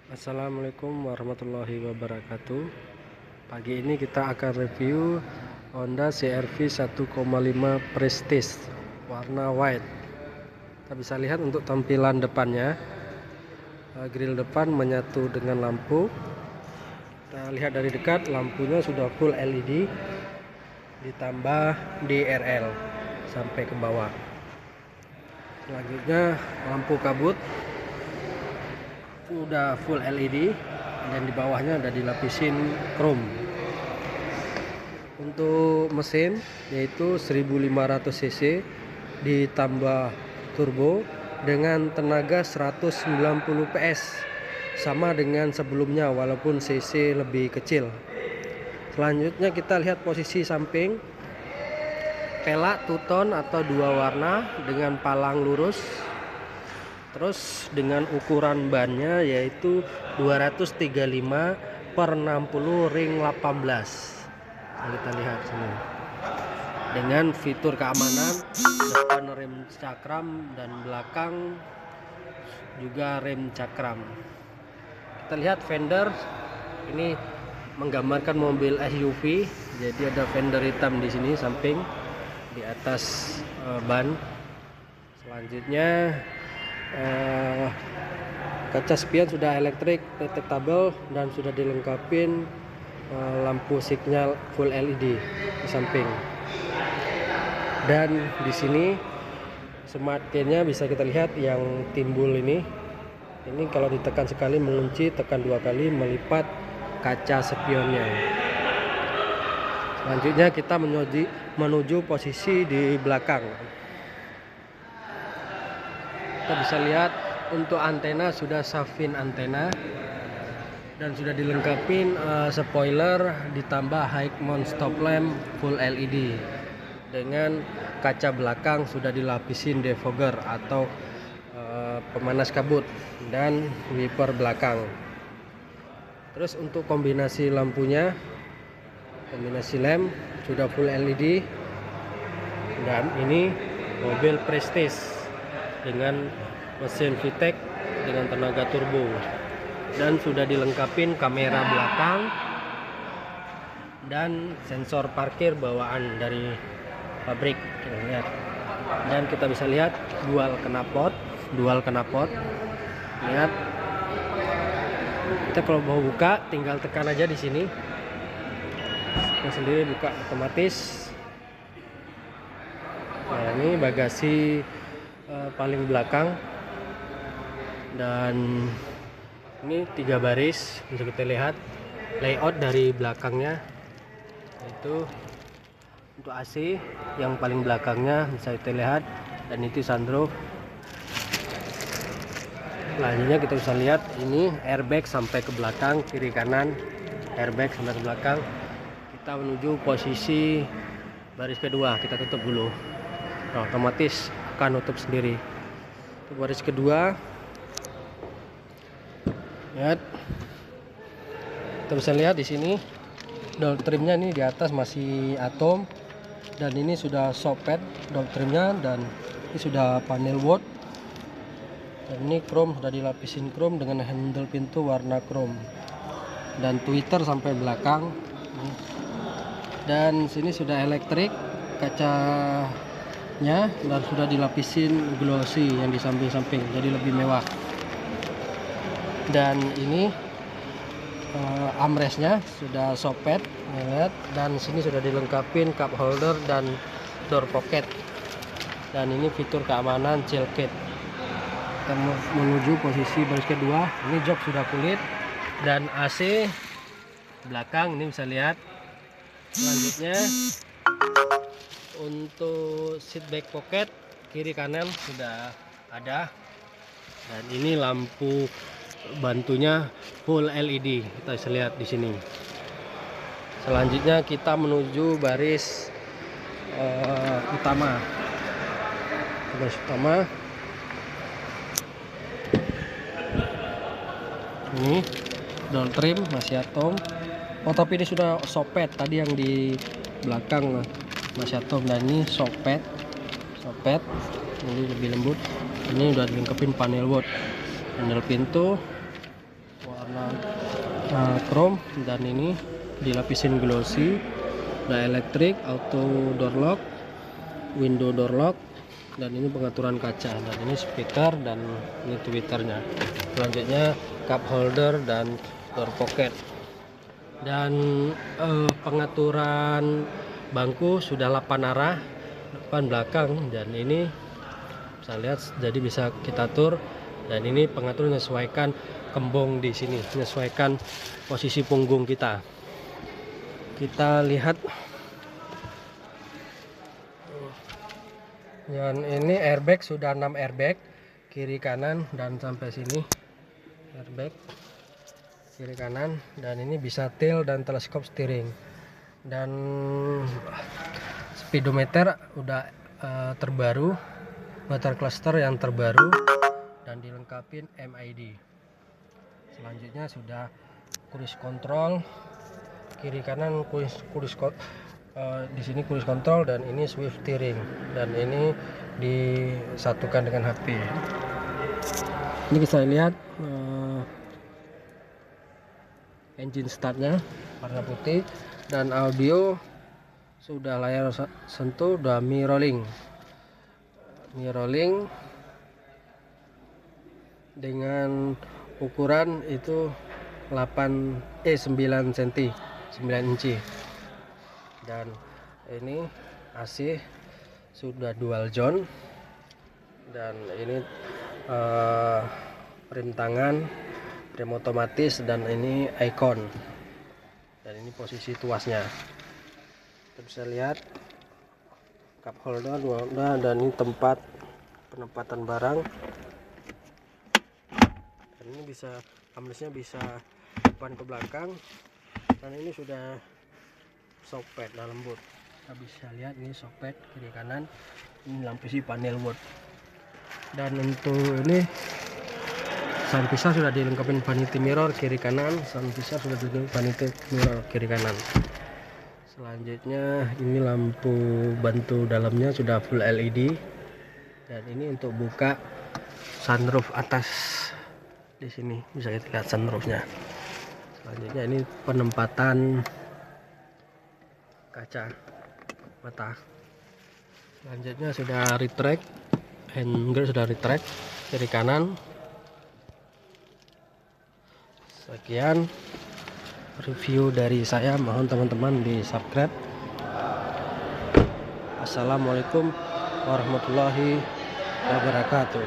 Assalamualaikum warahmatullahi wabarakatuh. Pagi ini kita akan review Honda CR-V 1,5 Prestige warna white. Kita bisa lihat untuk tampilan depannya, grill depan menyatu dengan lampu. Kita lihat dari dekat, lampunya sudah full LED ditambah DRL sampai ke bawah. Selanjutnya lampu kabut udah full LED dan di bawahnya udah dilapisin chrome. Untuk mesin yaitu 1500 cc ditambah turbo dengan tenaga 190 PS, sama dengan sebelumnya walaupun cc lebih kecil. Selanjutnya kita lihat posisi samping, pelak two-tone atau dua warna dengan palang lurus. Terus dengan ukuran bannya yaitu 235/60 ring 18. Nah, kita lihat sini. Dengan fitur keamanan, depan rem cakram dan belakang juga rem cakram. Kita lihat fender ini menggambarkan mobil SUV. Jadi ada fender hitam di sini samping di atas ban. Selanjutnya kaca spion sudah elektrik detectable dan sudah dilengkapi lampu sinyal full LED di samping. Dan di sini smart key-nya bisa kita lihat yang timbul ini kalau ditekan sekali mengunci, tekan dua kali melipat kaca spionnya. Selanjutnya kita menuju posisi di belakang. Kita bisa lihat untuk antena sudah Safin antena dan sudah dilengkapi spoiler ditambah high mount stop lamp full LED dengan kaca belakang sudah dilapisin defogger atau pemanas kabut dan wiper belakang. Terus untuk kombinasi lampunya, kombinasi lamp sudah full LED dan ini mobil Prestige dengan mesin VTEC dengan tenaga turbo dan sudah dilengkapi kamera belakang dan sensor parkir bawaan dari pabrik. Kita lihat. Dan kita bisa lihat dual knalpot. Lihat. Kita kalau mau buka tinggal tekan aja di sini. Kita sendiri buka otomatis. Nah, ini bagasi paling belakang dan ini 3 baris. Bisa kita lihat layout dari belakangnya, itu untuk AC yang paling belakangnya bisa kita lihat, dan itu sunroof. Selanjutnya kita bisa lihat ini airbag sampai ke belakang, kiri kanan airbag sampai ke belakang. Kita menuju posisi baris kedua, kita tutup dulu. Nah, otomatis akan nutup sendiri. Untuk baris kedua, lihat, kita bisa lihat di sini door trimnya ini di atas masih atom dan ini sudah soffit door trimnya, dan ini sudah panel wood dan ini chrome, sudah dilapisin chrome dengan handle pintu warna chrome dan tweeter sampai belakang. Dan sini sudah elektrik kacanya dan sudah dilapisin glossy yang di samping-samping jadi lebih mewah. Dan ini armrestnya sudah soffit, lihat, dan sini sudah dilengkapi cup holder dan door pocket, dan ini fitur keamanan child kit. Kita menuju posisi baris kedua, ini jok sudah kulit dan AC belakang ini bisa lihat. Selanjutnya untuk seat back pocket kiri kanan sudah ada, dan ini lampu bantunya full LED, kita bisa lihat di sini. Selanjutnya kita menuju baris utama. Ini door trim masih atom. Oh, tapi ini sudah soffit, tadi yang di belakang masih atom, dan ini soffit ini lebih lembut. Ini udah dilengkapi panel wood, handle pintu chrome, dan ini dilapisin glossy. Ada elektrik, auto door lock, window door lock, dan ini pengaturan kaca, dan ini speaker, dan ini twitternya. Selanjutnya cup holder dan door pocket, dan pengaturan bangku sudah 8 arah, depan belakang, dan ini bisa lihat, jadi bisa kita atur. Dan ini pengatur menyesuaikan kembung di sini, menyesuaikan posisi punggung kita. Kita lihat, dan ini airbag sudah 6 airbag, kiri kanan dan sampai sini airbag kiri kanan, dan ini bisa tilt dan teleskop steering. Dan speedometer udah terbaru, motor cluster yang terbaru, dan dilengkapin MID. Selanjutnya sudah cruise control, kiri kanan di sini cruise control, dan ini swift steering, dan ini disatukan dengan HP. Ini bisa lihat engine startnya warna putih, dan audio sudah layar sentuh, udah mirroring dengan ukuran itu 9 cm, 9 inci. Dan ini AC sudah dual zone, dan ini rem tangan, rem otomatis, dan ini icon, dan ini posisi tuasnya. Kita bisa lihat cup holder, dan ini tempat penempatan barang, dan ini bisa amblesnya bisa depan ke belakang, dan ini sudah shockpad dalam boot. Kita bisa lihat ini shockpad kiri kanan, ini lampu si panel boot. Dan untuk ini sun visor sudah dilengkapi vanity mirror kiri kanan, sun visor sudah dilengkapi vanity mirror kiri kanan. Selanjutnya ini lampu bantu dalamnya sudah full LED, dan ini untuk buka sunroof atas, di sini bisa kita lihat sunroofnya. Selanjutnya ini penempatan kaca mata. Selanjutnya sudah retract, handguard sudah retract kiri kanan. Sekian review dari saya, mohon teman-teman di subscribe. Assalamualaikum warahmatullahi wabarakatuh.